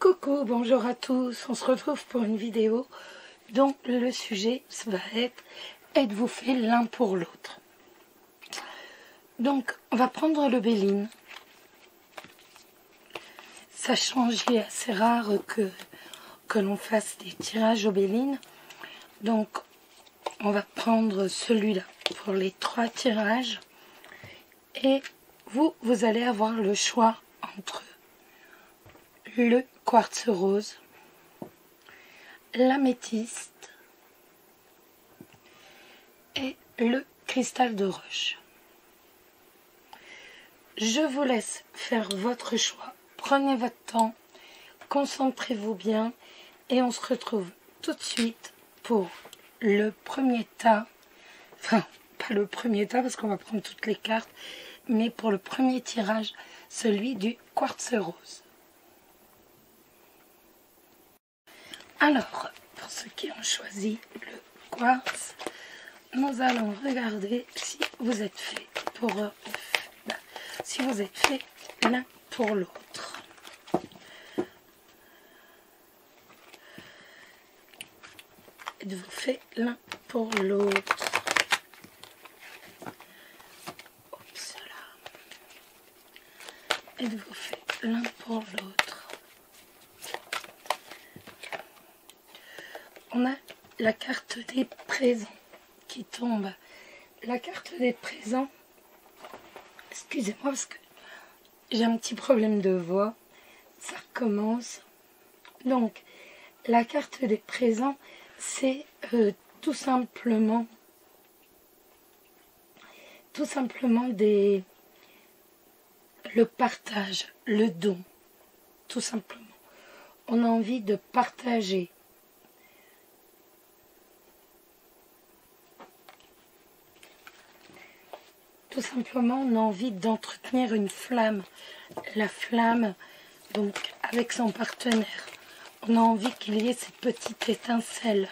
Coucou, bonjour à tous, on se retrouve pour une vidéo dont le sujet va être « Êtes-vous fait l'un pour l'autre ?» Donc, on va prendre le Béline. Sachant qu'il est assez rare que l'on fasse des tirages au Béline. Donc, on va prendre celui-là pour les 3 tirages. Et vous allez avoir le choix entre le quartz rose, l'améthyste et le cristal de roche. Je vous laisse faire votre choix. Prenez votre temps, concentrez-vous bien et on se retrouve tout de suite pour le premier tas. Enfin, pas le premier tas parce qu'on va prendre toutes les cartes, mais pour le premier tirage, celui du quartz rose. Alors, pour ceux qui ont choisi le quartz, nous allons regarder si vous êtes fait l'un pour l'autre. Êtes-vous fait l'un pour l'autre? Oups là. Êtes-vous fait l'un pour l'autre? On a la carte des présents qui tombe. La carte des présents, excusez-moi parce que j'ai un petit problème de voix, ça recommence. Donc, la carte des présents, c'est tout simplement le partage, le don, tout simplement. On a envie de partager. Tout simplement, on a envie d'entretenir une flamme. La flamme, donc, avec son partenaire. On a envie qu'il y ait cette petite étincelle.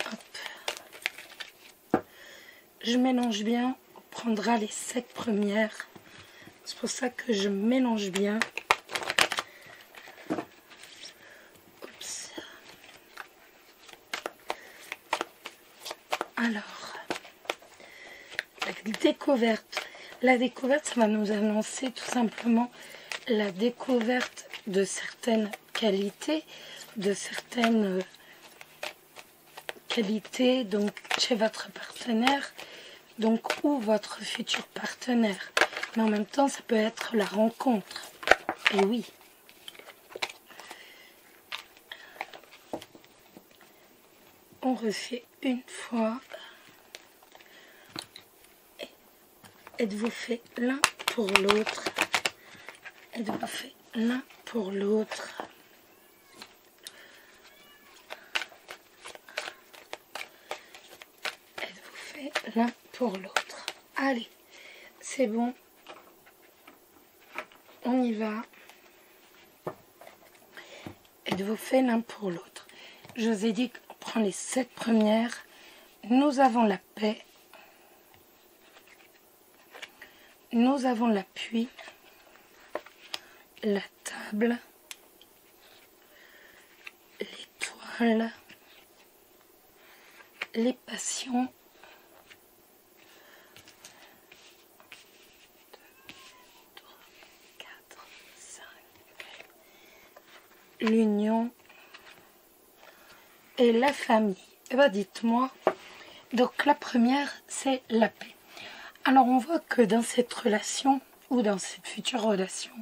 Hop. Je mélange bien. On prendra les 7 premières. C'est pour ça que je mélange bien. Alors, la découverte, ça va nous annoncer tout simplement la découverte de certaines qualités, donc chez votre partenaire, donc ou votre futur partenaire. Mais en même temps, ça peut être la rencontre. Et oui. On refait une fois. Êtes-vous fait l'un pour l'autre? Êtes-vous fait l'un pour l'autre? Êtes-vous fait l'un pour l'autre? Allez, c'est bon. On y va. Êtes-vous fait l'un pour l'autre? Je vous ai dit qu'on prend les 7 premières. Nous avons la paix. Nous avons l'appui, la table, l'étoile, les passions, l'union et la famille. Et bien dites-moi, donc la première c'est la paix. Alors on voit que dans cette relation, ou dans cette future relation,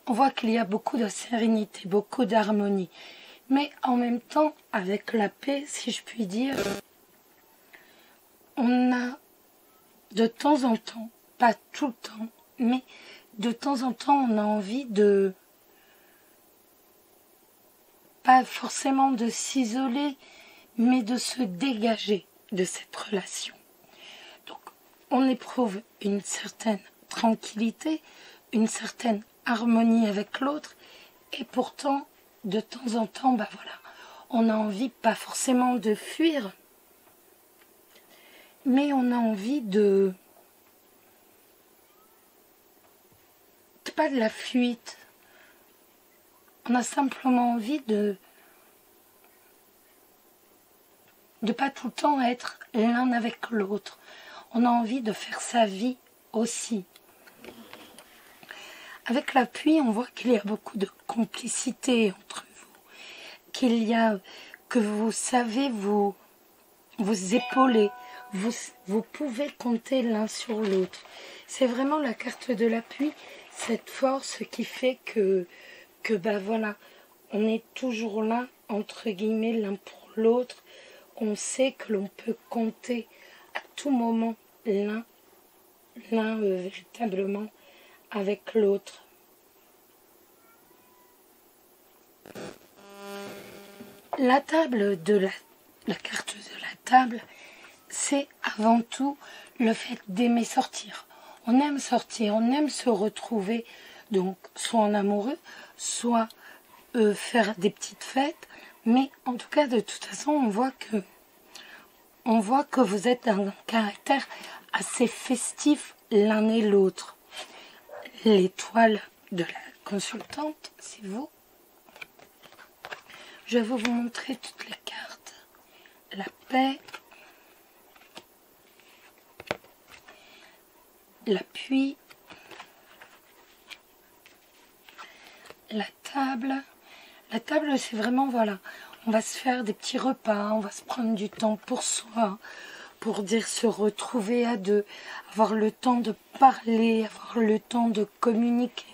on voit qu'il y a beaucoup de sérénité, beaucoup d'harmonie. Mais en même temps, avec la paix, si je puis dire, on a de temps en temps, pas tout le temps, mais de temps en temps, on a envie de, pas forcément de s'isoler, mais de se dégager de cette relation. On éprouve une certaine tranquillité, une certaine harmonie avec l'autre, et pourtant, de temps en temps, ben voilà, on a envie, pas forcément de fuir, mais on a envie de c'est pas de la fuite. On a simplement envie de pas tout le temps être l'un avec l'autre. On a envie de faire sa vie aussi. Avec la pluie, on voit qu'il y a beaucoup de complicité entre vous. Qu'il y a, que vous savez vous épauler. Vous pouvez compter l'un sur l'autre. C'est vraiment la carte de la pluie, cette force qui fait que bah voilà, on est toujours là, entre guillemets, l'un pour l'autre. On sait que l'on peut compter à tout moment l'un véritablement avec l'autre. La table de la carte de la table, c'est avant tout le fait d'aimer sortir. On aime sortir, on aime se retrouver, donc soit en amoureux, soit faire des petites fêtes, mais en tout cas de toute façon on voit que vous êtes d'un caractère assez festif l'un et l'autre. L'étoile de la consultante, c'est vous. Je vais vous montrer toutes les cartes. La paix, l'appui, la table. La table, c'est vraiment, voilà, on va se faire des petits repas, on va se prendre du temps pour soi, pour dire se retrouver à deux, avoir le temps de parler, avoir le temps de communiquer.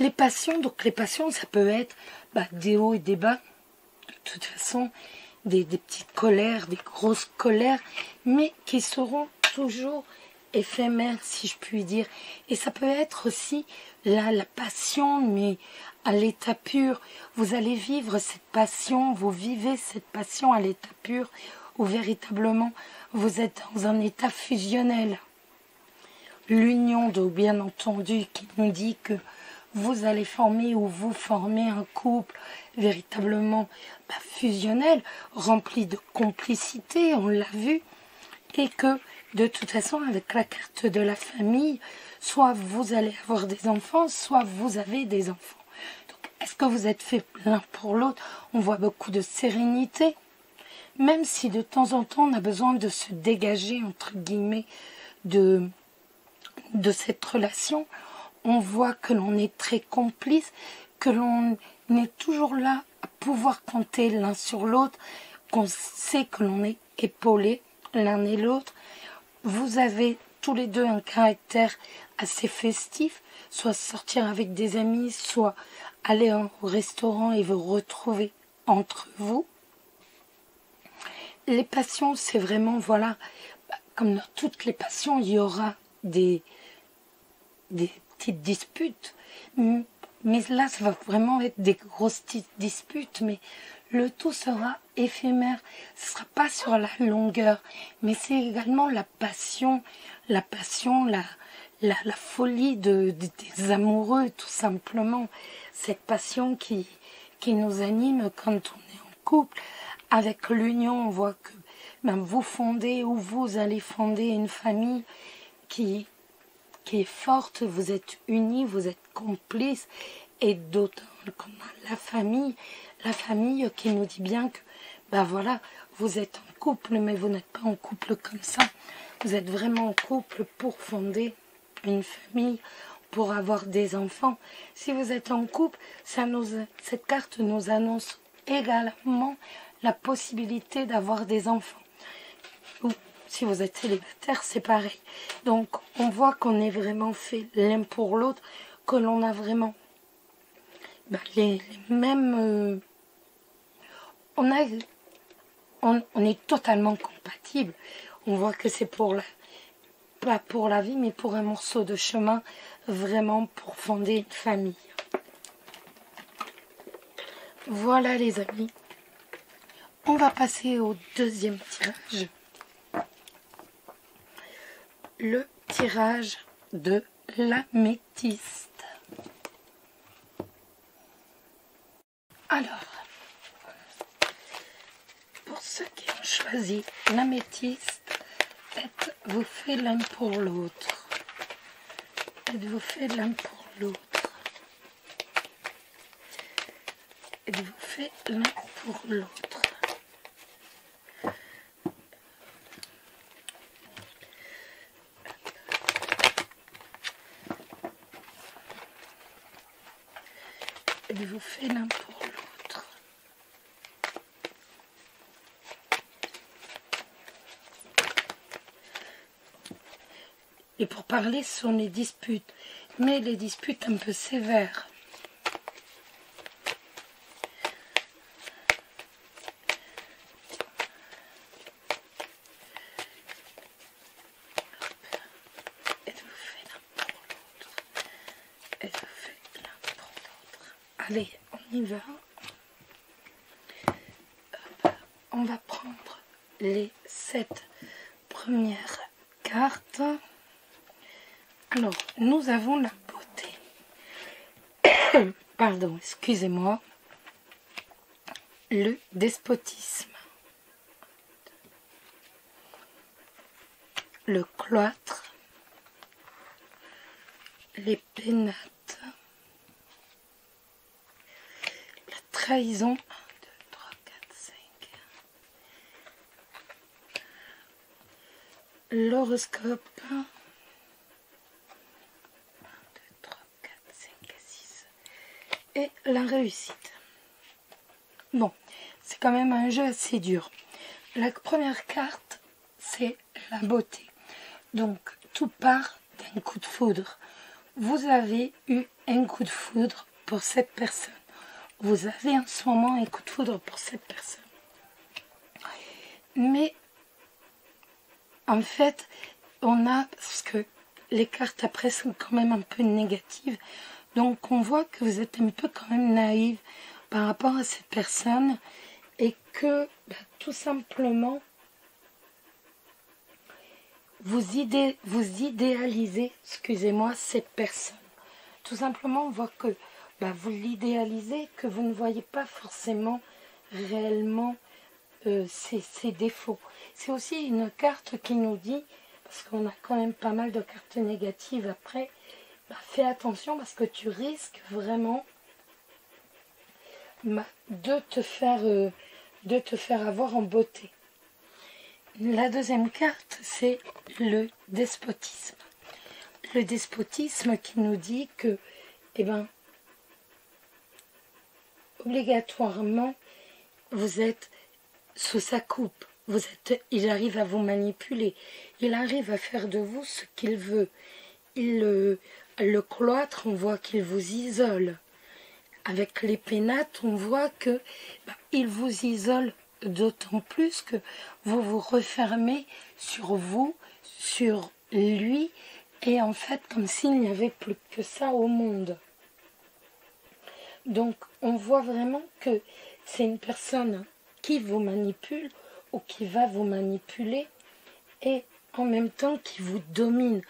Les passions, donc les passions, ça peut être des hauts et des bas, de toute façon, des petites colères, des grosses colères, mais qui seront toujours éphémères, si je puis dire. Et ça peut être aussi la passion, mais à l'état pur. Vous allez vivre cette passion, vous vivez cette passion à l'état pur, où véritablement vous êtes dans un état fusionnel. L'union, donc bien entendu, qui nous dit que vous allez former ou vous formez un couple véritablement fusionnel, rempli de complicité, on l'a vu, et que de toute façon avec la carte de la famille, soit vous allez avoir des enfants, soit vous avez des enfants. Donc, est-ce que vous êtes fait l'un pour l'autre? On voit beaucoup de sérénité, même si de temps en temps on a besoin de se dégager entre guillemets de cette relation. On voit que l'on est très complice, que l'on est toujours là à pouvoir compter l'un sur l'autre, qu'on sait que l'on est épaulés l'un et l'autre. Vous avez tous les deux un caractère assez festif, soit sortir avec des amis, soit aller au restaurant et vous retrouver entre vous. Les passions, c'est vraiment, voilà, comme dans toutes les passions, il y aura des petites disputes, mais là ça va vraiment être des grosses disputes, mais le tout sera éphémère, ce sera pas sur la longueur, mais c'est également la passion, la folie des amoureux, tout simplement, cette passion qui nous anime quand on est en couple. Avec l'union, on voit que vous fondez ou vous allez fonder une famille qui est forte, vous êtes unis, vous êtes complices, et d'autant qu'on a la famille qui nous dit bien que, voilà, vous êtes en couple, mais vous n'êtes pas en couple comme ça, vous êtes vraiment en couple pour fonder une famille, pour avoir des enfants. Si vous êtes en couple, cette carte nous annonce également la possibilité d'avoir des enfants. Ou si vous êtes célibataire, c'est pareil. Donc, on voit qu'on est vraiment fait l'un pour l'autre, que l'on a vraiment les mêmes... on est totalement compatibles. On voit que c'est pas pour la vie, mais pour un morceau de chemin, vraiment pour fonder une famille. Voilà les amis. On va passer au deuxième tirage. Le tirage de l'améthyste. Alors, pour ceux qui ont choisi l'améthyste, êtes-vous fait l'un pour l'autre? Êtes-vous fait l'un pour l'autre? Êtes-vous fait l'un pour l'autre? Êtes-vous fait l'un pour l'autre? Et pour parler, ce sont les disputes, mais les disputes un peu sévères. Êtes-vous fait l'un pour l'autre? Êtes-vous fait l'un pour l'autre? Allez, on y va. Hop. On va prendre les 7 premières cartes. Alors, nous avons la beauté. Pardon, excusez-moi. Le despotisme. Le cloître. Les pénates. La trahison. 1, 2, 3, 4, 5. L'horoscope. 1, 2, 3, 4, 5, 6. Et la réussite. Bon, c'est quand même un jeu assez dur. La première carte, c'est la beauté. Donc, tout part d'un coup de foudre. Vous avez eu un coup de foudre pour cette personne. Vous avez en ce moment un coup de foudre pour cette personne. Mais, en fait, parce que les cartes après sont quand même un peu négatives, donc on voit que vous êtes un peu quand même naïve par rapport à cette personne et que tout simplement vous idéalisez, excusez-moi, cette personne. Tout simplement on voit que vous l'idéalisez, que vous ne voyez pas forcément réellement ses défauts. C'est aussi une carte qui nous dit, parce qu'on a quand même pas mal de cartes négatives après, fais attention parce que tu risques vraiment de te faire avoir en beauté. La deuxième carte, c'est le despotisme. Le despotisme qui nous dit que, obligatoirement, vous êtes sous sa coupe. Il arrive à vous manipuler. Il arrive à faire de vous ce qu'il veut. Le cloître, on voit qu'il vous isole. Avec les pénates, on voit que il vous isole d'autant plus que vous vous refermez sur vous, sur lui, et en fait, comme s'il n'y avait plus que ça au monde. Donc, on voit vraiment que c'est une personne qui vous manipule ou qui va vous manipuler et en même temps qui vous domine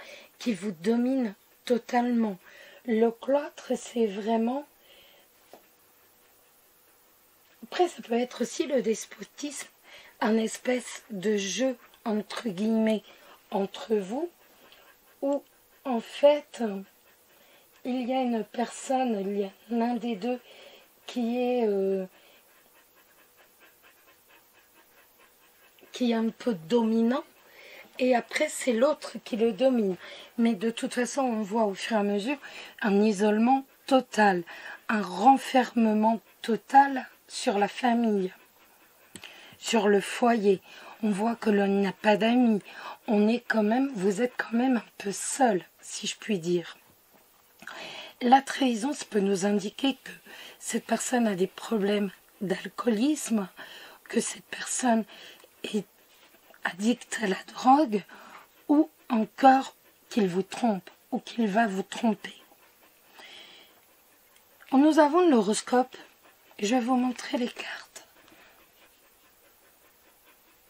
totalement. Le cloître, c'est vraiment... Après, ça peut être aussi le despotisme, un espèce de jeu, entre guillemets, entre vous, où, en fait, il y a une personne, il y a l'un des deux qui est un peu dominant, et après, c'est l'autre qui le domine. Mais de toute façon, on voit au fur et à mesure un isolement total, un renfermement total sur la famille, sur le foyer. On voit que l'on n'a pas d'amis. Vous êtes quand même un peu seul, si je puis dire. La trahison, ça peut nous indiquer que cette personne a des problèmes d'alcoolisme, que cette personne est addict à la drogue, ou encore qu'il vous trompe, ou qu'il va vous tromper. Nous avons l'horoscope. Je vais vous montrer les cartes.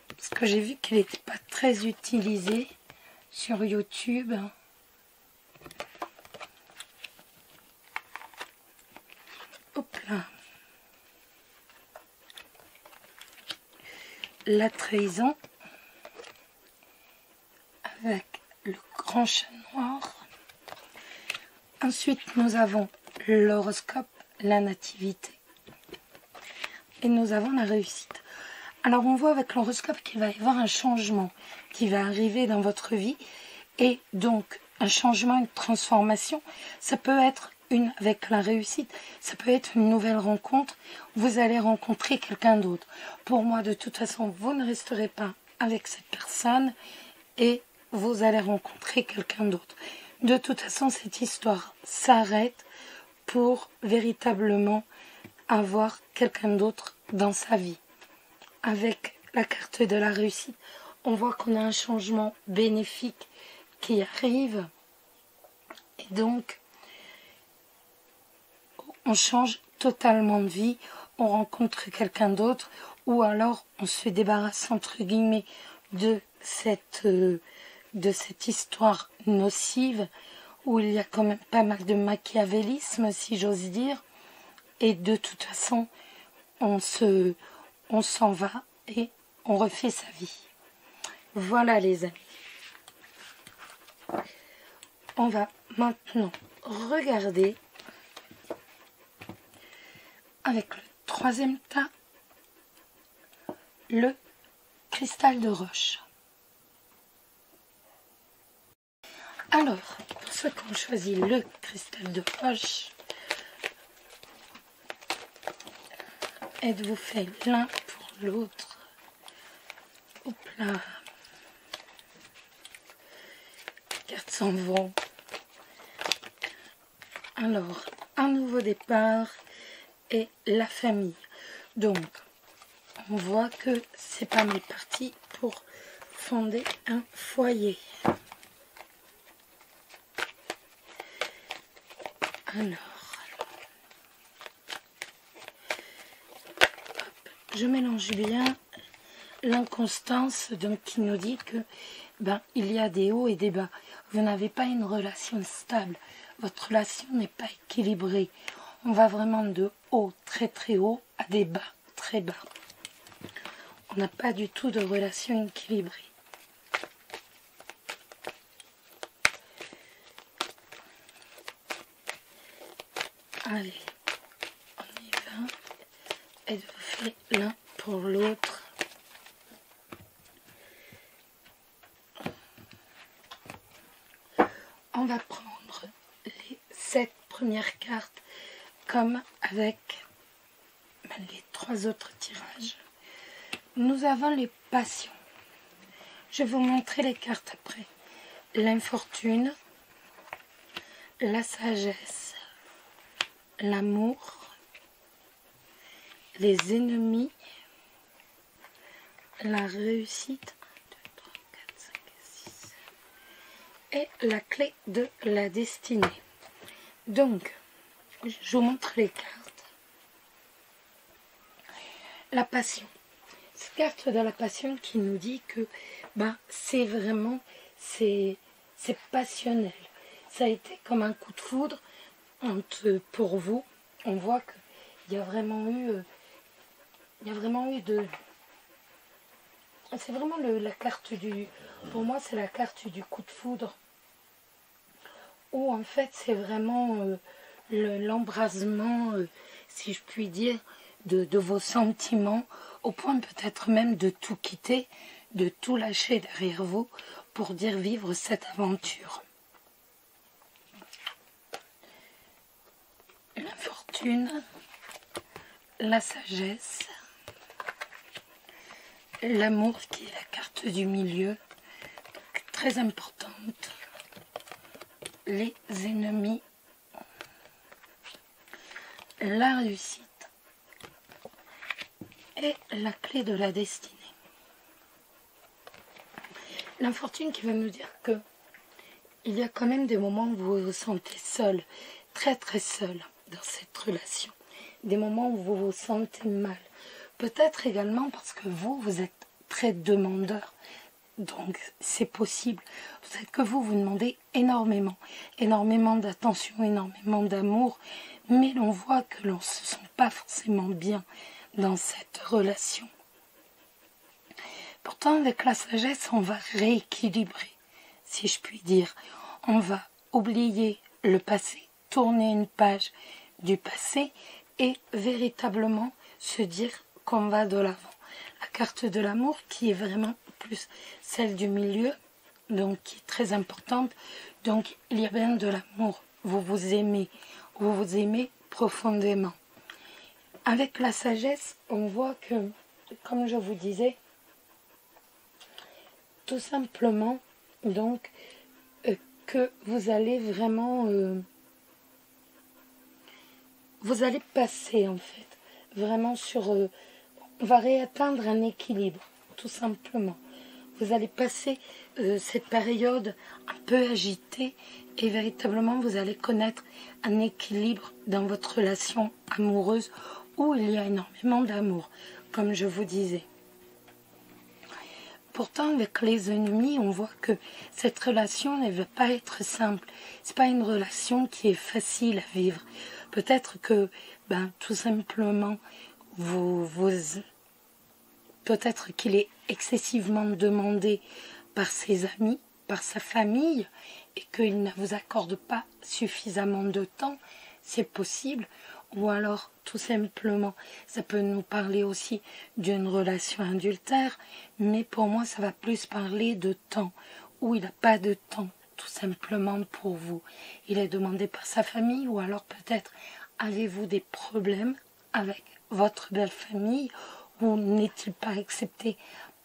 Parce que j'ai vu qu'il n'était pas très utilisé sur YouTube. Hop là. La trahison avec le grand chat noir Ensuite, nous avons l'horoscope, la nativité. Et nous avons la réussite. Alors, on voit avec l'horoscope qu'il va y avoir un changement qui va arriver dans votre vie. Et donc, un changement, une transformation, ça peut être avec la réussite, ça peut être une nouvelle rencontre. Vous allez rencontrer quelqu'un d'autre. Pour moi, de toute façon, vous ne resterez pas avec cette personne et vous allez rencontrer quelqu'un d'autre. De toute façon, cette histoire s'arrête pour véritablement avoir quelqu'un d'autre dans sa vie. Avec la carte de la réussite, on voit qu'on a un changement bénéfique qui arrive. Et donc, on change totalement de vie, on rencontre quelqu'un d'autre, ou alors on se débarrasse entre guillemets de cette histoire nocive, où il y a quand même pas mal de machiavélisme, si j'ose dire, et de toute façon, on s'en va et on refait sa vie. Voilà les amis. On va maintenant regarder avec le troisième tas, le cristal de roche. Alors, pour ceux qui ont choisi le cristal de roche, êtes-vous fait l'un pour l'autre? Hop là. Les cartes s'en vont. Alors, un nouveau départ et la famille. Donc, on voit que c'est pas mal parti pour fonder un foyer. Alors, hop, je mélange bien l'inconstance, donc qui nous dit que il y a des hauts et des bas. Vous n'avez pas une relation stable. Votre relation n'est pas équilibrée. On va vraiment de haut, très très haut, à des bas, très bas. On n'a pas du tout de relation équilibrée. Allez, on y va. Êtes-vous fait l'un pour l'autre? On va prendre les 7 premières cartes comme avec les 3 autres tirages. Nous avons les passions. Je vais vous montrer les cartes après. L'infortune, la sagesse, l'amour, les ennemis, la réussite, 1, 2, 3, 4, 5, 6, et la clé de la destinée. Donc, je vous montre les cartes. La passion. Cette carte de la passion qui nous dit que c'est vraiment, c'est passionnel. Ça a été comme un coup de foudre pour vous. On voit qu'il y a vraiment eu, c'est vraiment la carte pour moi c'est la carte du coup de foudre. Où en fait c'est vraiment l'embrasement, si je puis dire, de vos sentiments, au point peut-être même de tout quitter, de tout lâcher derrière vous pour dire vivre cette aventure. L'infortune, la sagesse, l'amour qui est la carte du milieu, très importante, les ennemis, la réussite et la clé de la destinée. L'infortune qui va nous dire que il y a quand même des moments où vous vous sentez seul, très très seul dans cette relation. Des moments où vous vous sentez mal. Peut-être également parce que vous êtes très demandeur. Donc c'est possible. Peut-être que vous demandez énormément. Énormément d'attention, énormément d'amour. Mais l'on voit que l'on ne se sent pas forcément bien dans cette relation. Pourtant, avec la sagesse, on va rééquilibrer, si je puis dire. On va oublier le passé, tourner une page du passé et véritablement se dire qu'on va de l'avant. La carte de l'amour qui est vraiment plus celle du milieu, donc qui est très importante. Donc il y a bien de l'amour, vous vous aimez profondément. Avec la sagesse, on voit que, comme je vous disais, tout simplement, donc, que vous allez vraiment, vous allez passer en fait, vraiment sur, on va réatteindre un équilibre, tout simplement. Vous allez passer cette période un peu agitée et véritablement vous allez connaître un équilibre dans votre relation amoureuse où il y a énormément d'amour, comme je vous disais. Pourtant, avec les ennemis, on voit que cette relation ne va pas être simple. C'est pas une relation qui est facile à vivre. Peut-être que, tout simplement, peut-être qu'il est excessivement demandé par ses amis, par sa famille, et qu'il ne vous accorde pas suffisamment de temps, c'est possible. Ou alors, tout simplement, ça peut nous parler aussi d'une relation adultère, mais pour moi, ça va plus parler de temps, où il n'a pas de temps, tout simplement pour vous. Il est demandé par sa famille, ou alors peut-être avez-vous des problèmes avec votre belle famille, ou n'est-il pas accepté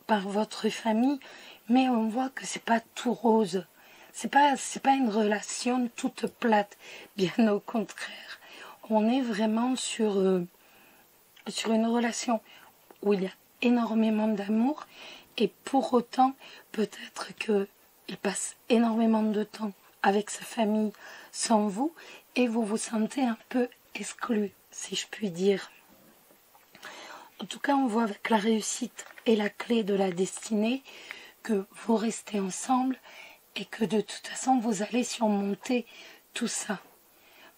par votre famille, mais on voit que c'est pas tout rose. C'est pas une relation toute plate, bien au contraire. On est vraiment sur une relation où il y a énormément d'amour et pour autant, peut-être qu'il passe énormément de temps avec sa famille sans vous et vous vous sentez un peu exclu, si je puis dire. En tout cas, on voit avec la réussite et la clé de la destinée que vous restez ensemble et que de toute façon, vous allez surmonter tout ça.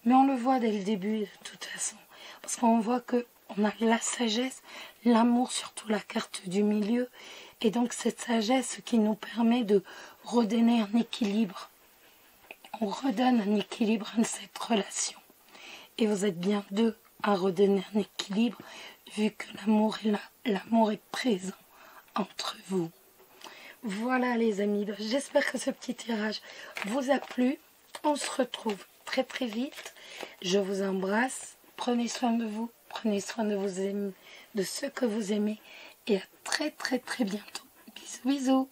Mais on le voit dès le début, de toute façon. Parce qu'on voit qu'on a la sagesse, l'amour, surtout la carte du milieu. Et donc cette sagesse qui nous permet de redonner un équilibre. On redonne un équilibre à cette relation. Et vous êtes bien deux à redonner un équilibre, vu que l'amour est là, l'amour est présent entre vous. Voilà les amis, j'espère que ce petit tirage vous a plu. On se retrouve très très vite. Je vous embrasse. Prenez soin de vous. Prenez soin de vos amis, de ceux que vous aimez. Et à très très très bientôt. Bisous bisous.